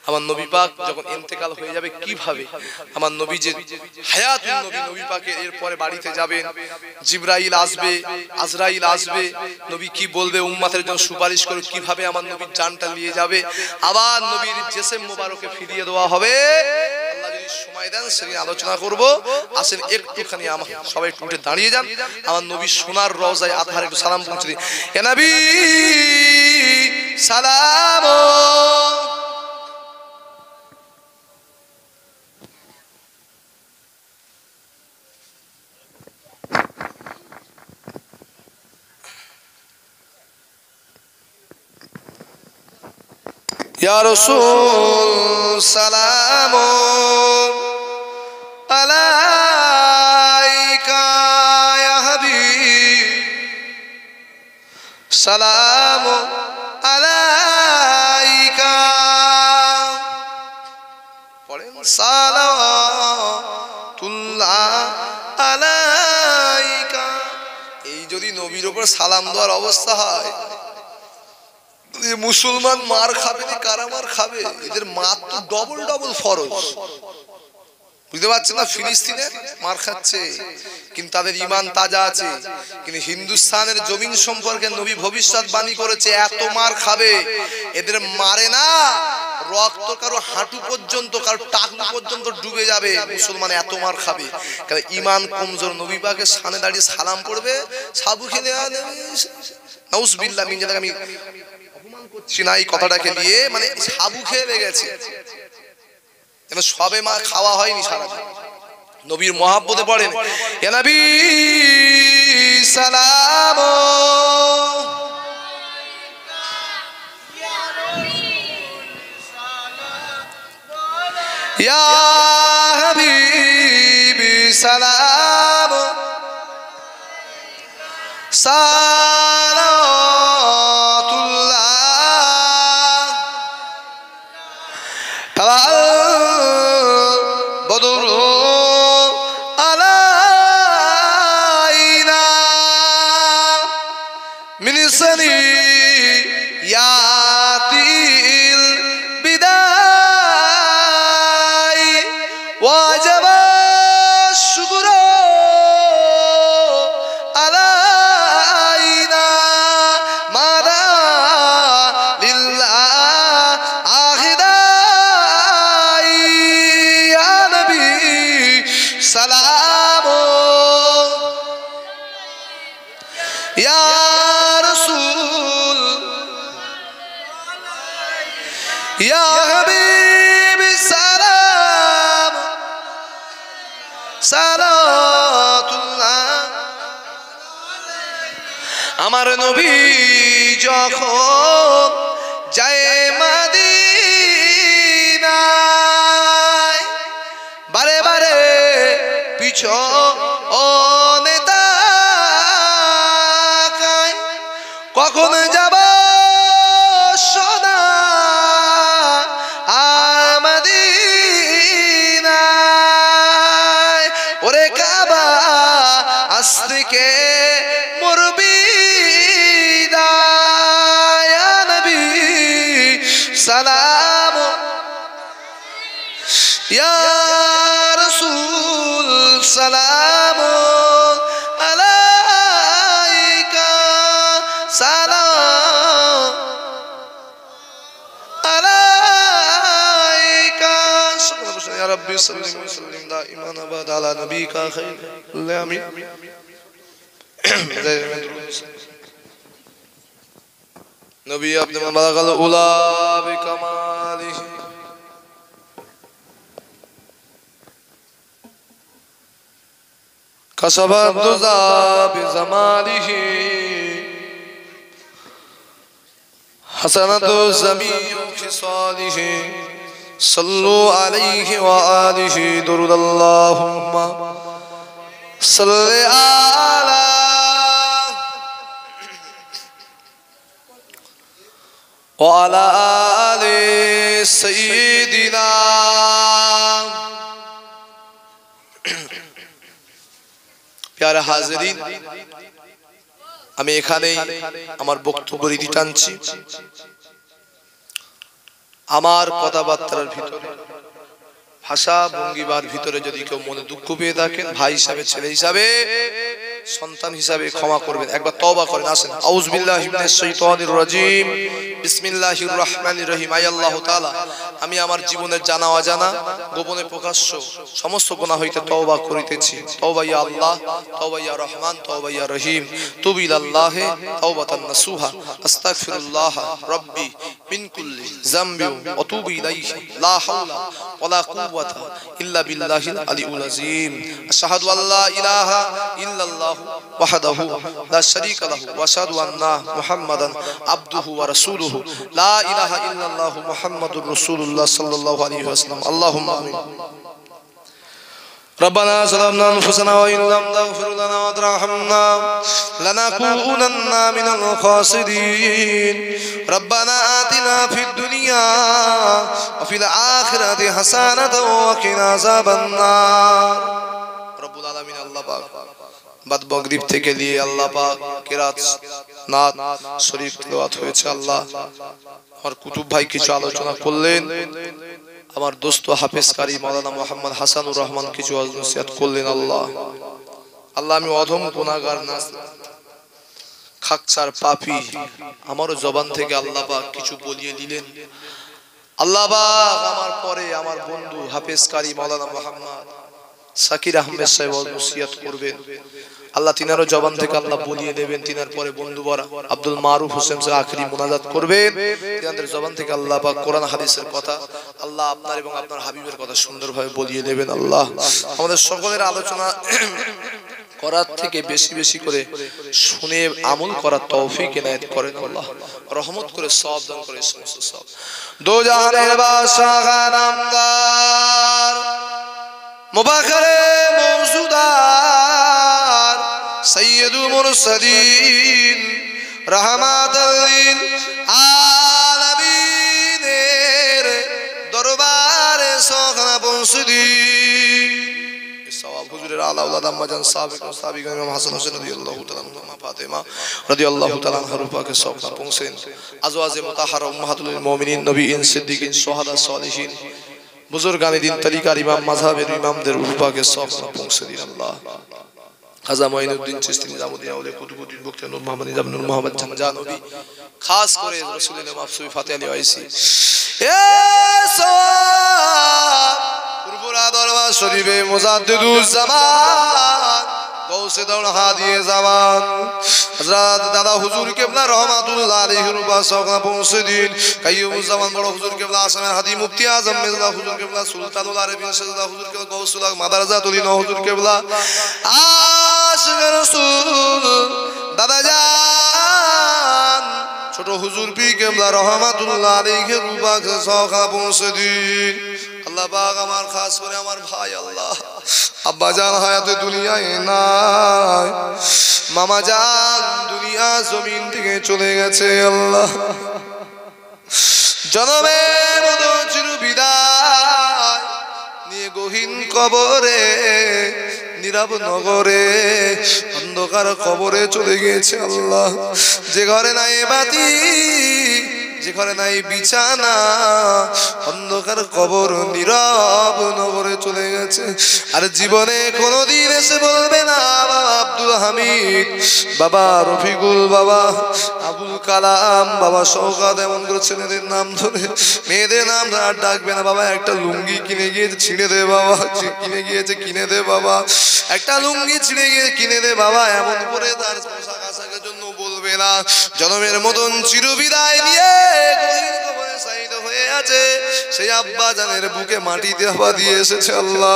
আমার নবী পাক যখন ইন্তেকাল হয়ে যাবে, কিভাবে আমার নবী যে হায়াতুন নবী, নবী পাকের এরপরে বাড়িতে যাবেন, জিবরাইল আসবে, আজরাইল আসবে, নবী কি বলবে, উম্মতের জন্য সুপারিশ করে কিভাবে আমার নবীর জানটা নিয়ে যাবে, আবার নবীর জেসেম মোবারকে ফিরিয়ে দেওয়া হবে। আল্লাহ যদি সময় দেন সেদিন আলোচনা করব। আসেন একটুখানি আমার সবাই একটু উঠে দাঁড়িয়ে যান, আমার নবীর সোনার রওজায় আতহার একটু সালাম পৌঁছে দিন। ইয়া নবী সালাম। ইয়া রাসূল সালাম আলাইকা ইয়া হাবিব সালাম আলাইকা, পড়েন সালাওয়াতুল্লাহ আলাইকা। এই যদি নবীর উপর সালাম দেওয়ার অবস্থা হয়, মুসলমান মার খাবে না, কারা মার খাবে? এদের মার তো ডবল ডবল ফরজ, বুঝতে পারছেন না? ফিলিস্তিনে মার খাচ্ছে কিন্তু তাদের ঈমান তাজা আছে। কিন্তু হিন্দুস্তানের জমিন সম্পর্কে নবী ভবিষ্যৎবাণী করেছে, এত মার খাবে, এদের মারে না, রক্ত কারো হাঁটু পর্যন্ত, কারো টাকু পর্যন্ত ডুবে যাবে, মুসলমান এত মার খাবে। কারণ ঈমান কমজোর, নবী পাকের সামনে দাঁড়িয়ে সালাম পড়বে, সাবু খেলে নাউজুবিল্লাহ মিন জালিকা, আমি অপমান করছি না এই কথাটাকে নিয়ে, মানে সাবু খেয়ে লেগেছে, সবে মা খাওয়া হয়নি সারা। নবীর মহাব্বতে পড়েন, ইয়া নবী সালাম ইয়া হাবিব সালাম সালাতুল্লাহ বদর আলাইনা মিন সানিয়াতিল বিদায় ওয়াজব শুকর আলাইনা মাদা লিল্লাহ আখিদাই ইয়া নবী সালাম ইয়া রাসূল ইয়া হাবিব সালাম সালাতুল্লাহ আমার নবী যখন যায় মদিনায় বারে বারে পিছনে তাকায় কখন যাব সোনা মদিনায় ওরে কাবা আস্তিকে মুরবি ইয়া নবী সালাম ইয়া রাসূল সালাম আলাইকা সালাম আলাইকা ইয়া রাব্বি সাল্লিম ওয়া সাল্লিম দাইমান আবাদ আলা নবিকা খাইরুল আমিন নবী আপনি মালাকাল উলা বিকামালিহি কাসাবাত দুজা বিজামালিহি হাসানাতু জামিউ খিসালিহি সাল্লু আলাইহি ওয়া আলিহি দুরুদ আল্লাহুম্মা সাল্লি আলা ওয়া আলা আলি সাইয়্যিদিনা প্যারা হাজিরিন আমি এখানেই আমার বক্তব্য রীতি টানছি আমার কথাবার্তার ভিতরে ভাষা ভঙ্গিমার ভিতরে যদি কেউ মনে দুঃখ পেয়ে থাকেন ভাই হিসাবে ছেলে হিসাবে সন্তান হিসাবে ক্ষমা করবেন একবার তওবা করেন আসেন আউযু বিল্লাহি মিনাশ শাইতানির রাজিম বিসমিল্লাহির রহমানির রহিম আয় আল্লাহ তাআলা আমি আমার জীবনের জানা অজানা গোপনে প্রকাশ্য সমস্ত গুনাহ হইতে তওবা করিতেছি তওবা ইয়া আল্লাহ তওবা ইয়া রহমান তওবা ইয়া রহিম তুবু ইলাল্লাহি তাওবাতান নাসুহা আস্তাগফিরুল্লাহ রাব্বি মিন কুল্লি যামবি ওয়া তুবু ইলাইহি লা হাওলা ওয়ালা কুওয়াতা ইল্লা বিল্লাহিল আলিউল আযীম আশহাদু আল্লা ইলাহা ইল্লাল্লাহ ওয়াহদাহু লা শারীকা লাহু ওয়া আশহাদু আন্না মুহাম্মাদান আবদুহু ওয়া রাসূলুহু লা ইলাহা ইল্লাল্লাহু মুহাম্মাদুর রাসূলুল্লাহ সাল্লাল্লাহু আলাইহি ওয়াসাল্লাম আল্লাহুম্মা আমিন ربنا ظلمنا أنفسنا وإن لم تغفر لنا وترحمنا لنكونن من الخاسرين ربنا آتنا في الدنيا وفي الآخرة حسنة وقنا عذاب النار رب العالمين الله পাক বাদ মাগরিব থেকে নিয়ে আল্লাহ পাক কিরাত নাত শরীফ তেলাওয়াত হয়েছে আল্লাহ আমার কুতুব ভাই কিছু আলোচনা করলেন আমার দোস্ত হাফেজ কারি মাওলানা মুহাম্মদ হাসানুর রহমান কিছু নসিহত করলেন আল্লাহ আল্লাহ আমি অধম গুনাহগার না খাকসার পাপী আমারও জবান থেকে আল্লাহ পাক কিছু বলিয়ে দিলেন আল্লাহ পাক আমার পরে আমার বন্ধু হাফেজ কারি মাওলানা মুহাম্মদ সাকির আহমেদ সাহেব নসিহত করবেন আল্লাহ তিনারও জবান থেকে আল্লাহ বলিয়ে দেবেন তিনার পরে বন্ধুবরা আব্দুল মারুফ হোসেন সাহেব আখেরি মুনাজাত করবেন তিনাদের জবান থেকে আল্লাহ পাক কোরআন হাদিসের কথা আল্লাহ আপনার এবং আপনার হাবিবের কথা সুন্দরভাবে বলিয়ে দেবেন আল্লাহ আমাদের সকলের আলোচনা করার থেকে বেশি বেশি করে শুনে আমল করার তৌফিক ইনায়েত করেন আল্লাহ রহমত করে সওয়াব দান করে সমস্ত সওয়াব দো জাহানের বাদশা নামদার মুবারক মওজুদ সাইয়্যিদুল মুরসালিন রাহমাতাল লিল আলামিনের দরবারে সখনা পৌঁছে দিন। সওয়াব হুজুরের আলা আওলাদ আম্মাজান সাহাবী ইমাম হাসান হোসেন রাদিয়াল্লাহু তাআলা আনহু, মা ফাতেমা রাদিয়াল্লাহু তাআলা আনহার পাকে সখনা পৌঁছেন। আজওয়াজে মুতাহহারা উম্মাহাতুল মুমিনিন নবীন সিদ্দিকিন সুহাদা সালিহিন বুজুর্গানে দিন তরিকার ইমাম মাযহাবের ইমামদের রূপাকে সখনা পৌঁছে দিন। আল্লাহ খাজা মঈনুদ্দিন চিশতি নিজামুদ্দিন আউলিয়া কুতুবুদ্দিন বক্তা নূর মোহাম্মদ নিজাম নূর মোহাম্মদ জানবী, খাস করে রাসূলুল্লাহ মাহফুজ ফাতে আলী ওয়াইসি এ সওয়াব পুরপুরা দরবার শরীফে মুজাদ্দিদুজ জামান গৌসে দৌল হাদিয়ে জামান হযরত দাদা হুজুর কিবলা রহমাতুল্লাহ আলাইহির পাশে পৌঁছে দিন। কাইয়ুমুজ জামান বড় হুজুর কিবলা আসামের হাদি মুফতি আজম মির্জা হুজুর কিবলা সুলতানুল আরবিন সাজদা হুজুর কিবলা গৌসুল মাদারাজাতুল ইনা হুজুর কিবলা আশিক রাসূল দাদা জান ছোট হুজুর পীর কিবলা রহমাতুল্লাহ আলাইহির পাশে পৌঁছে দিন। আল্লাহ পাক আমার খাস করে আমার ভাই আল্লাহ আব্বা জান হায়াতে দুনিয়ায় নাই, মামা জান দুনিয়া জমিন থেকে চলে গেছে। আল্লাহ জনমের মতো চির বিদায় নিয়ে গহীন কবরে নীরব নগরে অন্ধকার কবরে চলে গিয়েছে। আল্লাহ যে ঘরে নাই বাতি, যে ঘরে নাই বিছানা, অন্ধকার কবর নীরব নগরে চলে গেছে। আর জীবনে কোনোদিন এসে বলবে না বাবা আব্দুল হামিদ, বাবা রফিকুল, বাবা আবুল কালাম, বাবা শওকত, এমন করে ছেলেদের নাম ধরে মেয়েদের নাম আর ডাকবে না। বাবা একটা লুঙ্গি কিনে গিয়েছে ছিঁড়ে দে বাবা, কিনে গিয়েছে কিনে দে বাবা, একটা লুঙ্গি ছিঁড়ে গিয়ে কিনে দে বাবা, এমন করে তার পোশাক আশাকের জন্য বলবে না। জনমের মতন চিরবিদায় নিয়ে হয়ে আছে সেই আব্বা জানের বুকে মাটি দেওয়া দিয়ে এসেছে। আল্লাহ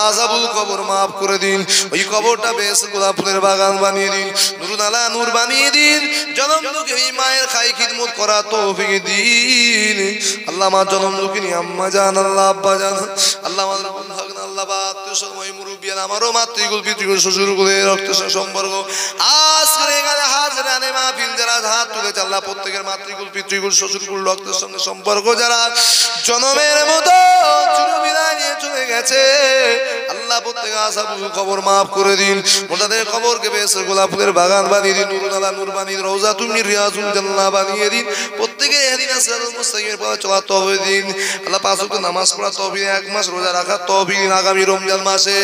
আযাবুল কবর মাফ করে দিন, ওই কবরটা বেশ গোলাপ ফুলের বাগান বানিয়ে দিন, নুরুন আলা নূর বানিয়ে দিন। জনম দুঃখে এই মায়ের খাই খিদমত করা তৌফিক দিন। আল্লাহ আমার জনম দুঃখিনী আম্মা জান, আল্লাহ আব্বা জান, আল্লাহ আমাদের বন্ধু আল্লাহ বা আত্মীয় মুরব্বিয়ান, আমারও মাতৃকুল পিতৃকুল শ্বশুরকুলের রক্ত সম্পর্ক আজকে এখানে হাজরানে মাহফিল যারা হাত তুলেছে আল্লাহ প্রত্যেকের মাতৃকুল পিতৃকুল শ্বশুরকুল রক্তের সঙ্গে সম্পর্ক যারা জনমের মতো চিরবিদায় নিয়ে চলে গেছে আল্লাহ প্রত্যেক আযাবুল কবর মাফ করে দিন। ওনাদের কবরকে বেশ গোলাপ ফুলের বাগান বানিয়ে দিন, নুরুন আলা নূর বানিয়ে দিন, রওজাতুম মিন রিয়াজুল জান্নাহ বানিয়ে দিন। প্রত্যেকে ইহদিনা সিরাতাল মুস্তাকিমের পথে চলার তৌফিক দিন। আল্লাহ পাঁচ ওয়াক্ত নামাজ পড়ার তৌফিক, এক মাস রোজা রাখার তৌফিক দিন। আগামী রমজান মাসে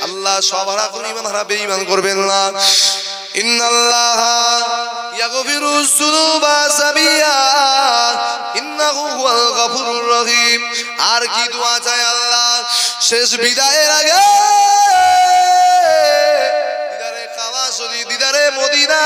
আল্লাহ সব হারা কোন ঈমান হারা বেঈমান করবেন না। ইন্নাল্লাহা ইয়াগফিরুজ যুনুবা জামিআ ইন্নাহু হুয়াল গফুরুর রহিম। আর কি দোয়া চাই আল্লাহ শেষ বিদায়ের আগে? দিদারে কাবা শরীফ, দিদারে মদিনা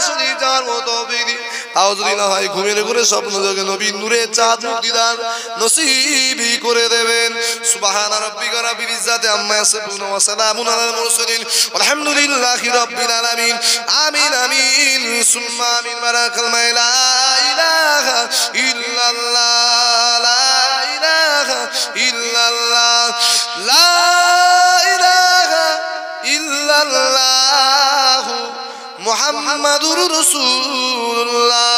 শরীফ যাওয়ার মতো তৌফিক দিন। তাও যদি না হয় ঘুমের ঘুরে স্বপ্ন যোগে নবীর নূরে চাঁদ মুখ দিদার নসিবই করে দেবেন। সুবহান রাব্বিকা রাব্বিল ইজ্জাতি আম্মা ইয়াসিফুন ওয়া সালামুন আলাল মুরসালিন আলহামদুলিল্লাহি রাব্বিল আলামিন। আমিন আমিন সুম্মা আমিন। বারাকাল লা ইলাহা ইল্লাল্লাহ, লা ইলাহা ইল্লাল্লাহ, লা ইলাহা ইল্লাল্লাহ মুহাম্মাদুর রাসূলুল্লাহ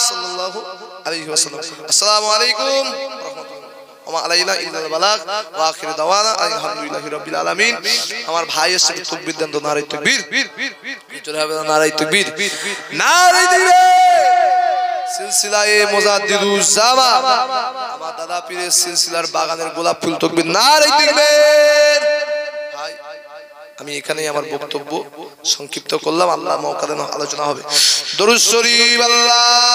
সাল্লাল্লাহু আলাইহি ওয়াসাল্লাম। আসসালামু আলাইকুম ওয়া রাহমাতুল্লাহ ওয়া আলাইনা ইল্লাল বালাগ ওয়া আখির দাওয়ানা আলহামদুলিল্লাহি রাব্বিল আলামিন। আমার ভাই এসে তাকবীর দেন তো, নারে তাকবীর, চলে হবে নারে তাকবীর, নারে তাকবীর। সিলসিলায়ে মুজাদ্দিদুজ জামান আমার দাদা পীরের সিলসিলার বাগানের গোলাপ ফুল তাকবীর, নারে তাকবীর। আমি এখানেই আমার বক্তব্য সংক্ষিপ্ত করলাম। আল্লাহ মওকা দেন আলোচনা হবে। দরুদ শরীফ। আল্লাহ